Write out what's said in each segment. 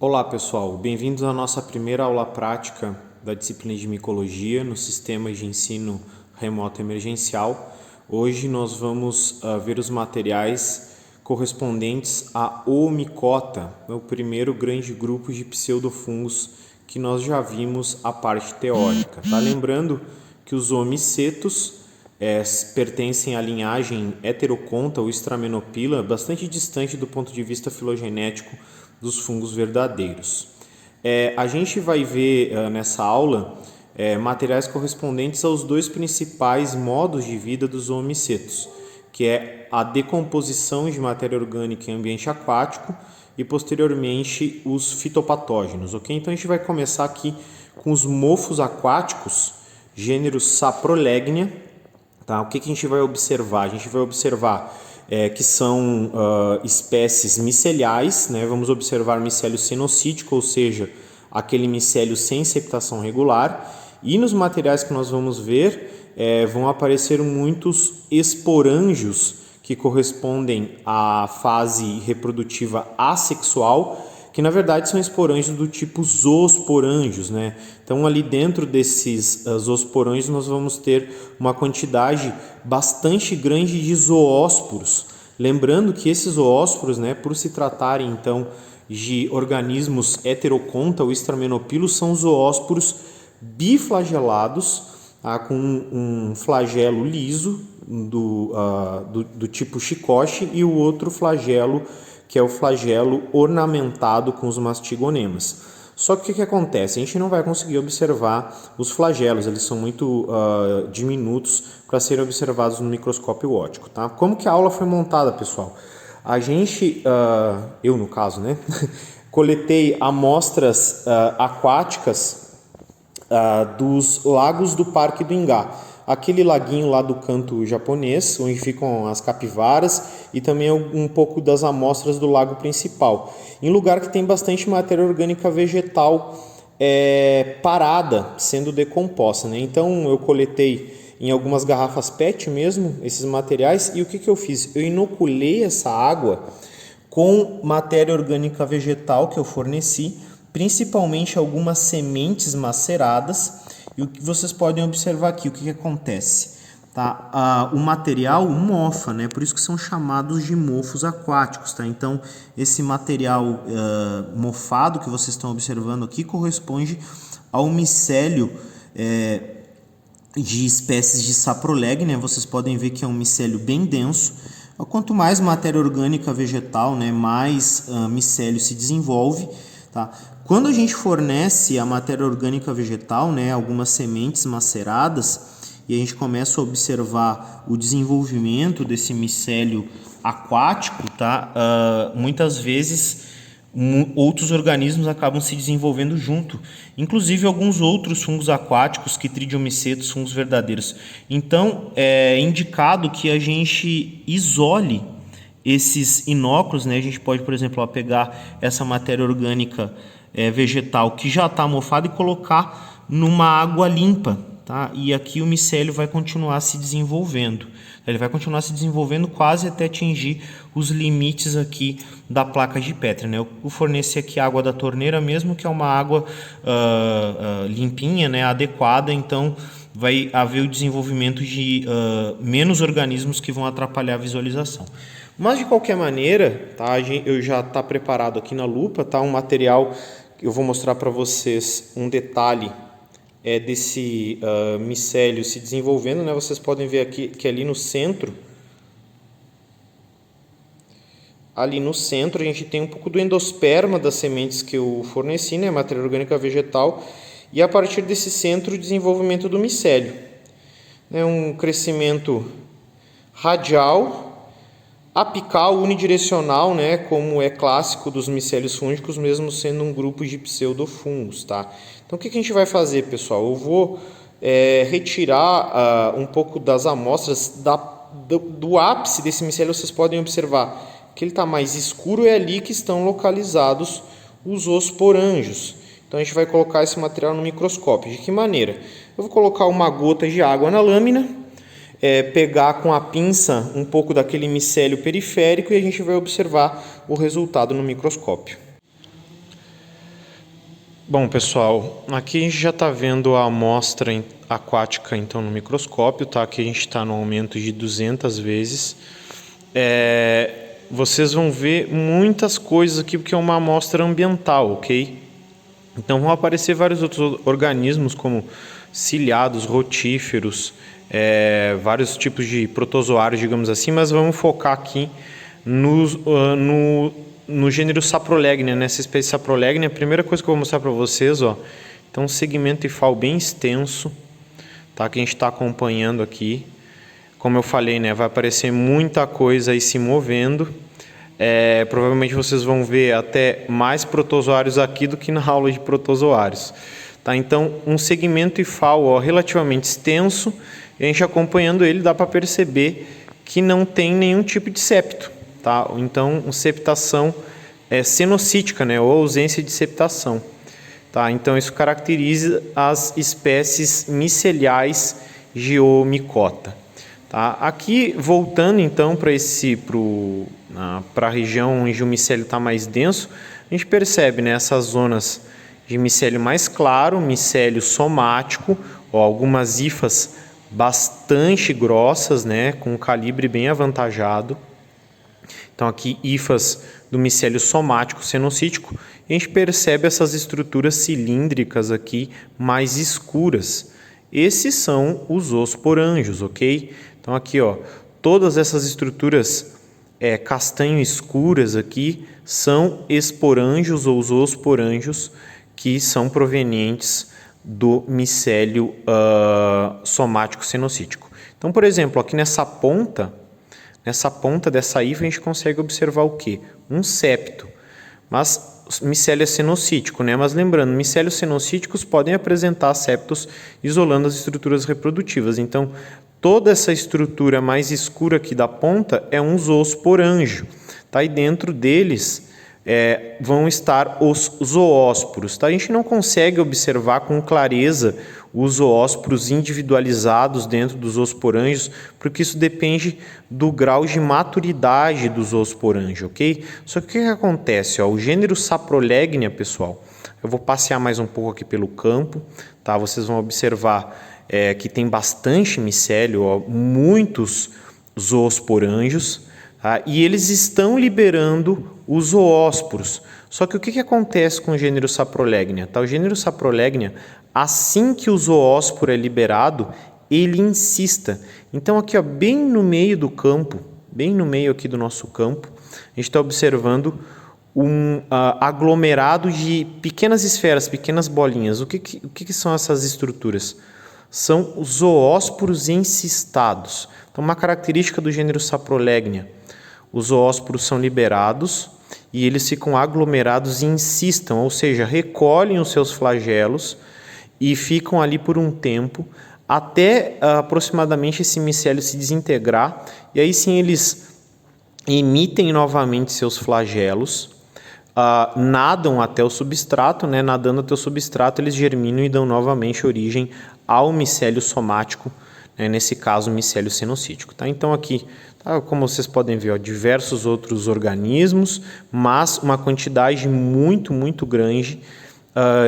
Olá pessoal, bem-vindos à nossa primeira aula prática da disciplina de micologia no sistema de ensino remoto emergencial. Hoje nós vamos ver os materiais correspondentes à Oomycota, o primeiro grande grupo de pseudofungos que nós já vimos a parte teórica. Tá? Lembrando que os oomycetos pertencem à linhagem Heteroconta ou Stramenophila, bastante distante do ponto de vista filogenético dos fungos verdadeiros. A gente vai ver nessa aula materiais correspondentes aos dois principais modos de vida dos oomycetos, que é a decomposição de matéria orgânica em ambiente aquático e posteriormente os fitopatógenos, ok? Então a gente vai começar aqui com os mofos aquáticos, gênero Saprolegnia. Tá? O que a gente vai observar? A gente vai observar que são espécies miceliais, né? Vamos observar micélio cenocítico, ou seja, aquele micélio sem septação regular. E nos materiais que nós vamos ver, vão aparecer muitos esporângios que correspondem à fase reprodutiva assexual, que na verdade são esporângios do tipo zoosporângios, né? Então ali dentro desses zoosporângios nós vamos ter uma quantidade bastante grande de zoósporos. Lembrando que esses zoósporos, né, por se tratarem então de organismos heteroconta ou stramenopilos, são zoósporos biflagelados, tá, com um flagelo liso do tipo chicote e o outro flagelo que é o flagelo ornamentado com os mastigonemas. Só que o que acontece? A gente não vai conseguir observar os flagelos, eles são muito diminutos para serem observados no microscópio óptico. Tá? Como que a aula foi montada, pessoal? A gente, eu no caso, né, coletei amostras aquáticas dos lagos do Parque do Ingá. Aquele laguinho lá do canto japonês, onde ficam as capivaras, e também um pouco das amostras do lago principal, em lugar que tem bastante matéria orgânica vegetal parada, sendo decomposta, né? Então eu coletei em algumas garrafas PET mesmo esses materiais, e o que eu fiz? Eu inoculei essa água com matéria orgânica vegetal que eu forneci, principalmente algumas sementes maceradas. E o que vocês podem observar aqui, o que acontece? Tá? O material mofa, né? Por isso que são chamados de mofos aquáticos. Tá? Então, esse material mofado que vocês estão observando aqui corresponde ao micélio de espécies de Saprolegnia. Vocês podem ver que é um micélio bem denso. Quanto mais matéria orgânica vegetal, né, mais micélio se desenvolve. Tá? Quando a gente fornece a matéria orgânica vegetal, né, algumas sementes maceradas, e a gente começa a observar o desenvolvimento desse micélio aquático, tá? Muitas vezes outros organismos acabam se desenvolvendo junto, inclusive alguns outros fungos aquáticos, quitridiomicetos, fungos verdadeiros. Então, é indicado que a gente isole esses inóculos, né? A gente pode, por exemplo, pegar essa matéria orgânica vegetal que já está mofada e colocar numa água limpa, tá? E aqui o micélio vai continuar se desenvolvendo. Ele vai continuar se desenvolvendo quase até atingir os limites aqui da placa de Petri, né? Eu forneci aqui água da torneira mesmo, que é uma água limpinha, né? Adequada, então vai haver o desenvolvimento de menos organismos que vão atrapalhar a visualização. Mas de qualquer maneira, tá, eu já está preparado aqui na lupa, tá, um material que eu vou mostrar para vocês um detalhe desse micélio se desenvolvendo, né? Vocês podem ver aqui que ali no centro, a gente tem um pouco do endosperma das sementes que eu forneci, né, matéria orgânica vegetal, e a partir desse centro o desenvolvimento do micélio, né, um crescimento radial, apical, unidirecional, né, como é clássico dos micélios fúngicos, mesmo sendo um grupo de pseudofungos, tá? Então, o que a gente vai fazer, pessoal? Eu vou retirar um pouco das amostras do ápice desse micélio. Vocês podem observar que ele está mais escuro, é ali que estão localizados os zoosporângios. Então, a gente vai colocar esse material no microscópio. De que maneira? Eu vou colocar uma gota de água na lâmina, pegar com a pinça um pouco daquele micélio periférico e a gente vai observar o resultado no microscópio. Bom, pessoal, aqui a gente já está vendo a amostra aquática então no microscópio, tá? Aqui a gente está no aumento de 200 vezes. Vocês vão ver muitas coisas aqui porque é uma amostra ambiental, ok? Então vão aparecer vários outros organismos como ciliados, rotíferos, vários tipos de protozoários, digamos assim, mas vamos focar aqui no gênero Saprolegnia, nessa espécie Saprolegnia. A primeira coisa que eu vou mostrar para vocês, ó, então um segmento hifal bem extenso, tá? Que a gente está acompanhando aqui. Como eu falei, né, vai aparecer muita coisa aí se movendo. Provavelmente vocês vão ver até mais protozoários aqui do que na aula de protozoários. Tá? Então, um segmento hifal, ó, relativamente extenso, e a gente acompanhando ele dá para perceber que não tem nenhum tipo de septo. Tá? Então, uma septação cenocítica, né, ou ausência de septação. Tá? Então, isso caracteriza as espécies miceliais Geomicota. Tá? Aqui, voltando então para a região onde o micélio está mais denso, a gente percebe, né, essas zonas de micélio mais claro, micélio somático, ó, algumas hifas bastante grossas, né, com um calibre bem avantajado. Então aqui hifas do micélio somático cenocítico, e a gente percebe essas estruturas cilíndricas aqui mais escuras. Esses são os osporângios, ok? Então aqui, ó, todas essas estruturas castanho escuras aqui são esporângios ou os osporângios que são provenientes do micélio somático cenocítico. Então, por exemplo, aqui nessa ponta dessa hifa a gente consegue observar o quê? Um septo, mas micélio é cenocítico, né? Mas lembrando, micélios cenocíticos podem apresentar septos isolando as estruturas reprodutivas. Então, toda essa estrutura mais escura aqui da ponta é um zoosporângio, tá? E dentro deles vão estar os zoósporos, tá? A gente não consegue observar com clareza os zoósporos individualizados dentro dos zoosporângios, porque isso depende do grau de maturidade do zoosporângio, ok? Só que o que acontece? Ó, o gênero Saprolegnia, pessoal, eu vou passear mais um pouco aqui pelo campo, tá? Vocês vão observar que tem bastante micélio, ó, muitos zoosporângios, tá? E eles estão liberando os zoósporos. Só que o que acontece com o gênero Saprolegnia? Tá? O gênero Saprolegnia, assim que o zoósporo é liberado, ele insista. Então aqui, ó, bem no meio do campo, bem no meio aqui do nosso campo, a gente está observando um aglomerado de pequenas esferas, pequenas bolinhas. O que são essas estruturas? São os zoósporos encistados. Então, uma característica do gênero Saprolegnia, os zoósporos são liberados e eles ficam aglomerados e insistam, ou seja, recolhem os seus flagelos e ficam ali por um tempo até aproximadamente esse micélio se desintegrar, e aí sim eles emitem novamente seus flagelos, nadam até o substrato, né? Nadando até o substrato eles germinam e dão novamente origem ao micélio somático, né? Nesse caso micélio cenocítico. Tá? Então aqui, tá, como vocês podem ver, ó, diversos outros organismos, mas uma quantidade muito, muito grande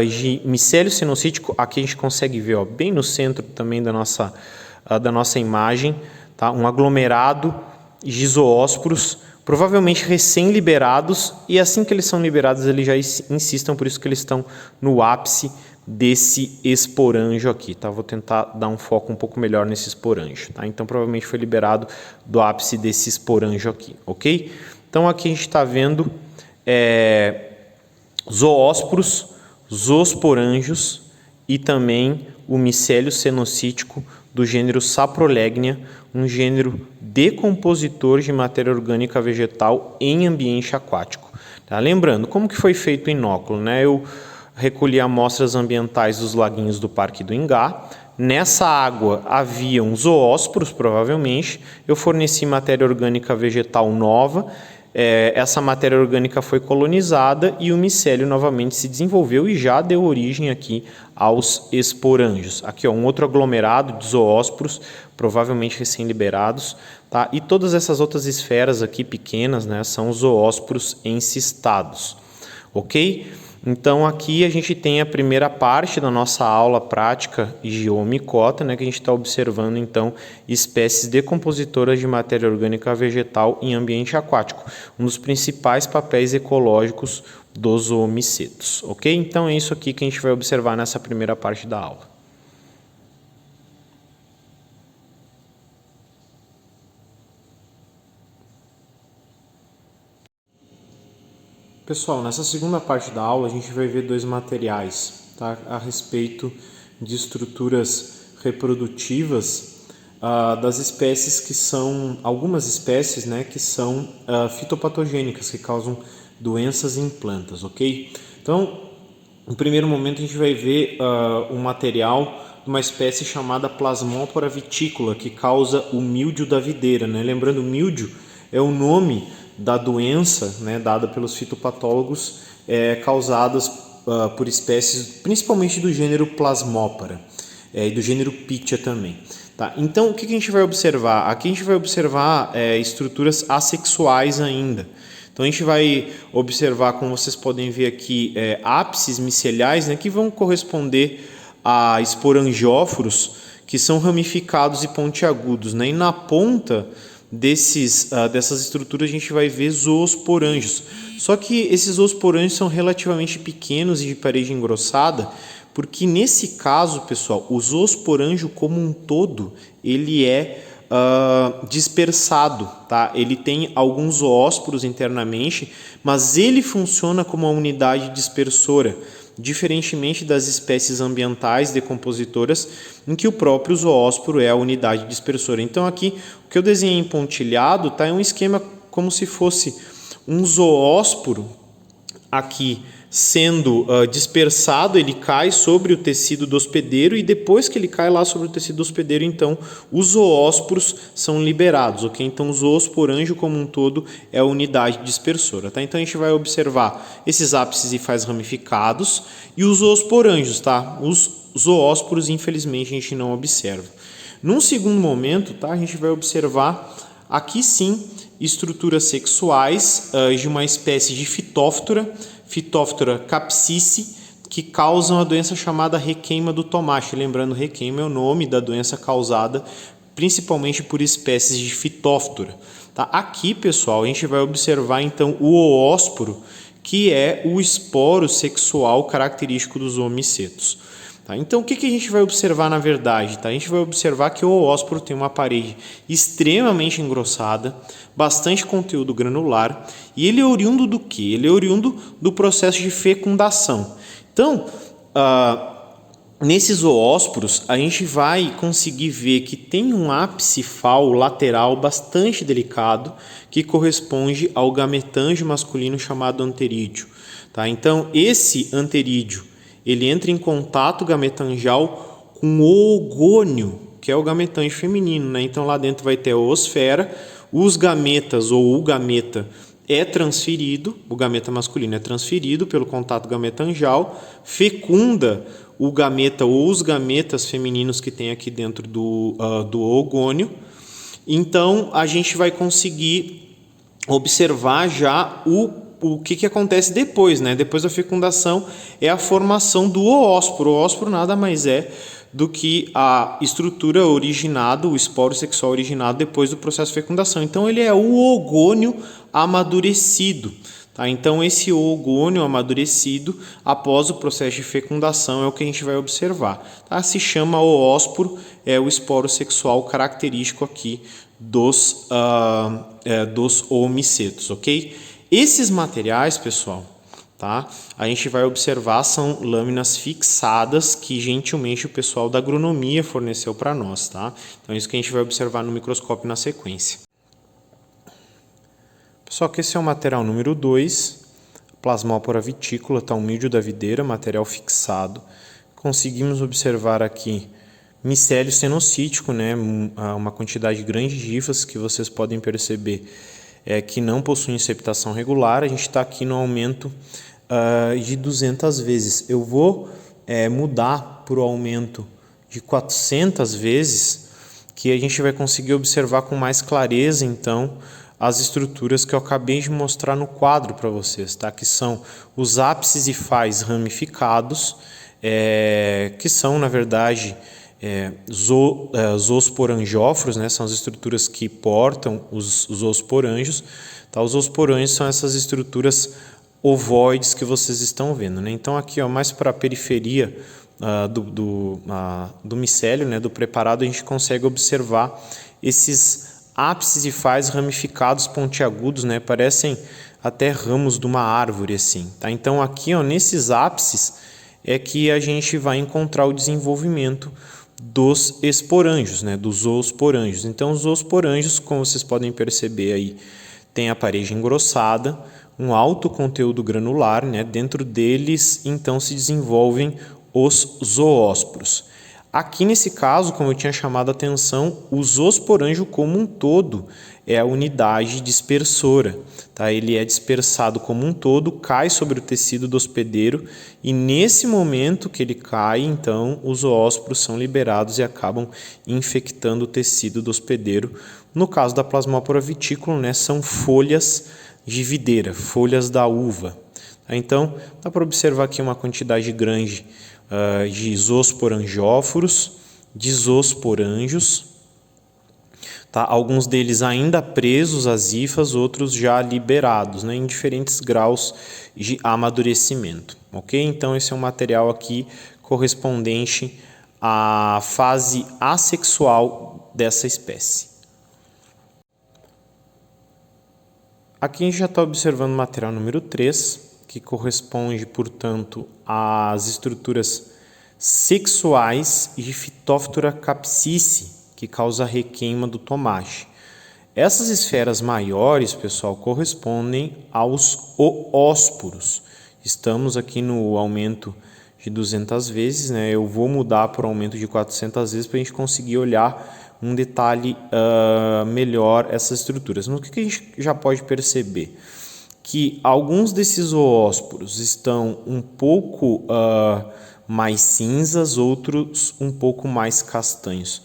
de micélio cenocítico. Aqui a gente consegue ver, ó, bem no centro também da nossa imagem, tá? Um aglomerado de zoósporos, provavelmente recém-liberados, e assim que eles são liberados eles já insistem, por isso que eles estão no ápice desse esporângio aqui, tá? Vou tentar dar um foco um pouco melhor nesse esporângio, tá? Então provavelmente foi liberado do ápice desse esporângio aqui, ok? Então aqui a gente está vendo zoósporos, zoosporângios e também o micélio cenocítico do gênero Saprolegnia, um gênero decompositor de matéria orgânica vegetal em ambiente aquático. Tá? Lembrando, como que foi feito o inóculo, né? Eu recolhi amostras ambientais dos laguinhos do Parque do Ingá. Nessa água haviam zoósporos, provavelmente. Eu forneci matéria orgânica vegetal nova. Essa matéria orgânica foi colonizada e o micélio novamente se desenvolveu e já deu origem aqui aos esporângios. Aqui, ó, um outro aglomerado de zoósporos, provavelmente recém-liberados, tá? E todas essas outras esferas aqui pequenas, né, são zoósporos encistados, ok? Então aqui a gente tem a primeira parte da nossa aula prática geomicota, né, que a gente está observando então espécies decompositoras de matéria orgânica vegetal em ambiente aquático, um dos principais papéis ecológicos dos zoomicetos, ok? Então é isso aqui que a gente vai observar nessa primeira parte da aula. Pessoal, nessa segunda parte da aula a gente vai ver dois materiais, tá, a respeito de estruturas reprodutivas das espécies que são, algumas espécies, né, que são fitopatogênicas, que causam doenças em plantas, ok? Então, no primeiro momento a gente vai ver um material de uma espécie chamada Plasmopora vitícola, que causa o míldio da videira, né? Lembrando, o míldio é o nome da doença, né, dada pelos fitopatólogos, causadas por espécies principalmente do gênero Plasmopara e do gênero Pichia também. Tá? Então, o que a gente vai observar? Aqui a gente vai observar estruturas assexuais ainda. Então, a gente vai observar, como vocês podem ver aqui, ápices miceliais, né, que vão corresponder a esporangióforos, que são ramificados e pontiagudos, né? E na ponta dessas estruturas a gente vai ver zoosporângios. Só que esses zoosporângios são relativamente pequenos e de parede engrossada, porque nesse caso, pessoal, o zoosporângio como um todo, ele é dispersado, tá? Ele tem alguns zoósporos internamente, mas ele funciona como uma unidade dispersora, diferentemente das espécies ambientais decompositoras, em que o próprio zoósporo é a unidade dispersora. Então aqui, o que eu desenhei em pontilhado, tá, é um esquema como se fosse um zoósporo aqui sendo dispersado, ele cai sobre o tecido do hospedeiro e depois que ele cai lá sobre o tecido do hospedeiro, então os zoósporos são liberados, ok? Então o zoosporângio como um todo é a unidade dispersora, tá? Então a gente vai observar esses ápices e faz ramificados e os zoosporângios, tá? Os zoósporos, infelizmente, a gente não observa. Num segundo momento, tá? A gente vai observar aqui sim estruturas sexuais de uma espécie de Phytophthora capsici, que causam a doença chamada requeima do tomate. Lembrando, requeima é o nome da doença causada principalmente por espécies de Phytophthora. Tá? Aqui, pessoal, a gente vai observar então o oósporo, que é o esporo sexual característico dos zoomicetos. Tá? Então, o que a gente vai observar na verdade? Tá? A gente vai observar que o oósporo tem uma parede extremamente engrossada, bastante conteúdo granular, e ele é oriundo do quê? Ele é oriundo do processo de fecundação. Então, nesses zoósporos, a gente vai conseguir ver que tem um ápice falo lateral bastante delicado, que corresponde ao gametângio masculino chamado anterídeo. Tá? Então, esse anterídeo, ele entra em contato gametangial com o ogônio, que é o gametângio feminino, né? Então lá dentro vai ter a oosfera, os gametas ou o gameta é transferido, o gameta masculino é transferido pelo contato gametangial, fecunda o gameta ou os gametas femininos que tem aqui dentro do ogônio. Então a gente vai conseguir observar já o que acontece depois, né? Depois da fecundação é a formação do oósporo. O oósporo nada mais é do que a estrutura originada, o esporo sexual originado depois do processo de fecundação. Então ele é o ogônio amadurecido. Tá? Então esse ogônio amadurecido após o processo de fecundação é o que a gente vai observar. Tá? Se chama oósporo, é o esporo sexual característico aqui dos oomicetos, ok? Esses materiais, pessoal, tá? A gente vai observar são lâminas fixadas que gentilmente o pessoal da agronomia forneceu para nós, tá? Então é isso que a gente vai observar no microscópio na sequência. Pessoal, que esse é o material número 2, Plasmopora vitícola, tá? Um míldio da videira, material fixado. Conseguimos observar aqui micélio cenocítico, né? Uma quantidade grande de hifas que vocês podem perceber que não possuem septação regular. A gente está aqui no aumento de 200 vezes. Eu vou mudar para o aumento de 400 vezes, que a gente vai conseguir observar com mais clareza, então, as estruturas que eu acabei de mostrar no quadro para vocês, tá? Que são os ápices e faz ramificados, que são, na verdade, zoosporangióforos, né? São as estruturas que portam os zoosporângios. Tá? Os zoosporângios são essas estruturas ovoides que vocês estão vendo, né? Então aqui, ó, mais para a periferia do micélio, né, do preparado, a gente consegue observar esses ápices e faz ramificados pontiagudos, né, parecem até ramos de uma árvore assim, tá? Então aqui, ó, nesses ápices é que a gente vai encontrar o desenvolvimento dos esporângios, né, dos zoosporângios. Então os zoosporângios, como vocês podem perceber aí, tem a parede engrossada, um alto conteúdo granular, né? Dentro deles então se desenvolvem os zoósporos. Aqui nesse caso, como eu tinha chamado a atenção, o zoosporângio como um todo é a unidade dispersora, tá? Ele é dispersado como um todo, cai sobre o tecido do hospedeiro e nesse momento que ele cai, então os zoósporos são liberados e acabam infectando o tecido do hospedeiro. No caso da Plasmopora vitícola, né, são folhas de videira, folhas da uva. Então, dá para observar aqui uma quantidade grande de zoosporangióforos, de zoosporângios, tá? Alguns deles ainda presos às hifas, outros já liberados, né, em diferentes graus de amadurecimento. Ok? Então, esse é um material aqui correspondente à fase assexual dessa espécie. Aqui a gente já está observando o material número 3, que corresponde, portanto, às estruturas sexuais de Phytophthora capsici, que causa a requeima do tomate. Essas esferas maiores, pessoal, correspondem aos oósporos. Estamos aqui no aumento de 200 vezes, né? Eu vou mudar para o aumento de 400 vezes para a gente conseguir olhar um detalhe melhor essas estruturas. No que a gente já pode perceber? Que alguns desses zoósporos estão um pouco mais cinzas, outros um pouco mais castanhos.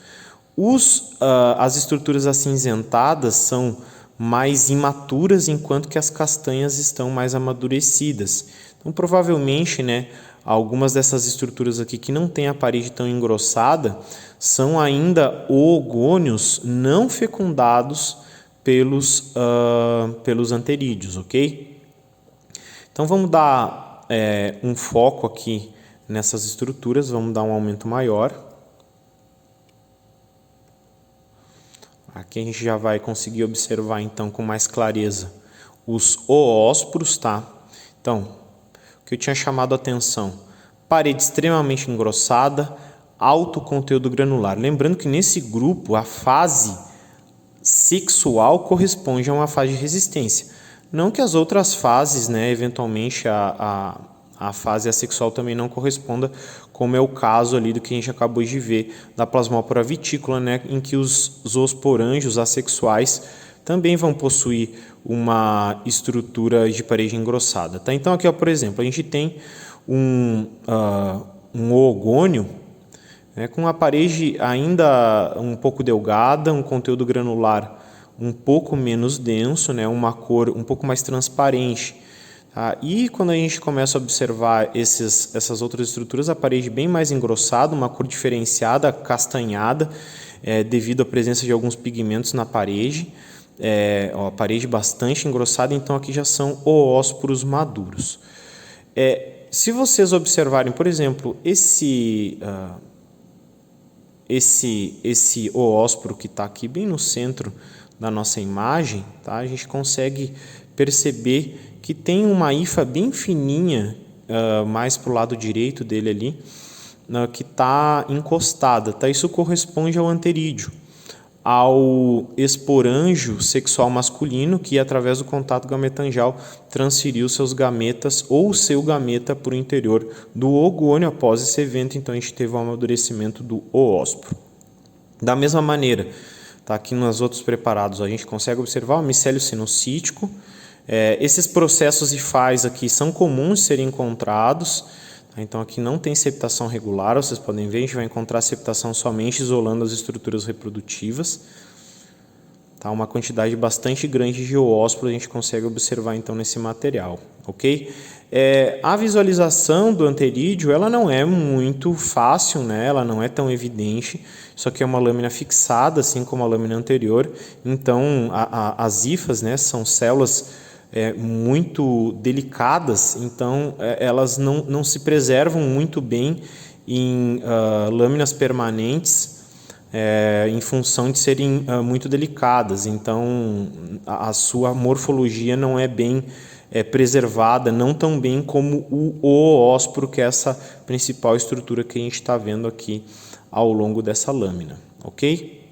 As estruturas acinzentadas são mais imaturas, enquanto que as castanhas estão mais amadurecidas. Então, provavelmente, né, algumas dessas estruturas aqui que não têm a parede tão engrossada são ainda oogônios não fecundados pelos anterídeos, ok? Então vamos dar um foco aqui nessas estruturas, vamos dar um aumento maior. Aqui a gente já vai conseguir observar então com mais clareza os oósporos, tá? Então, o que eu tinha chamado a atenção, parede extremamente engrossada, alto conteúdo granular. Lembrando que nesse grupo a fase sexual corresponde a uma fase de resistência. Não que as outras fases, né, eventualmente a fase assexual também não corresponda, como é o caso ali do que a gente acabou de ver da Plasmopora vitícola, né, em que os zoosporângios assexuais também vão possuir uma estrutura de parede engrossada. Tá? Então aqui, ó, por exemplo, a gente tem um oogônio, né, com a parede ainda um pouco delgada, um conteúdo granular um pouco menos denso, né, uma cor um pouco mais transparente. Tá? E quando a gente começa a observar essas outras estruturas, a parede bem mais engrossada, uma cor diferenciada, castanhada, devido à presença de alguns pigmentos na parede, a parede bastante engrossada, então aqui já são oósporos maduros. Se vocês observarem, por exemplo, esse oósporo que está aqui bem no centro da nossa imagem, tá? A gente consegue perceber que tem uma hifa bem fininha, mais para o lado direito dele ali, que está encostada. Tá? Isso corresponde ao anterídeo, ao esporângio sexual masculino que, através do contato gametangial, transferiu seus gametas ou o seu gameta para o interior do oogônio. Após esse evento, então, a gente teve o amadurecimento do oósporo. Da mesma maneira, tá, aqui nos outros preparados, a gente consegue observar o micélio sinocítico. Esses processos hifais aqui são comuns de serem encontrados. Então aqui não tem septação regular, vocês podem ver, a gente vai encontrar septação somente isolando as estruturas reprodutivas. tá? Uma quantidade bastante grande de oósporo a gente consegue observar então nesse material, ok? A visualização do anterídeo ela não é muito fácil, né? Ela não é tão evidente, só que é uma lâmina fixada, assim como a lâmina anterior. Então, as hifas, né, são células muito delicadas, então elas não se preservam muito bem em lâminas permanentes, em função de serem muito delicadas. Então, a sua morfologia não é bem preservada, não tão bem como o oósporo, que é essa principal estrutura que a gente está vendo aqui ao longo dessa lâmina, ok?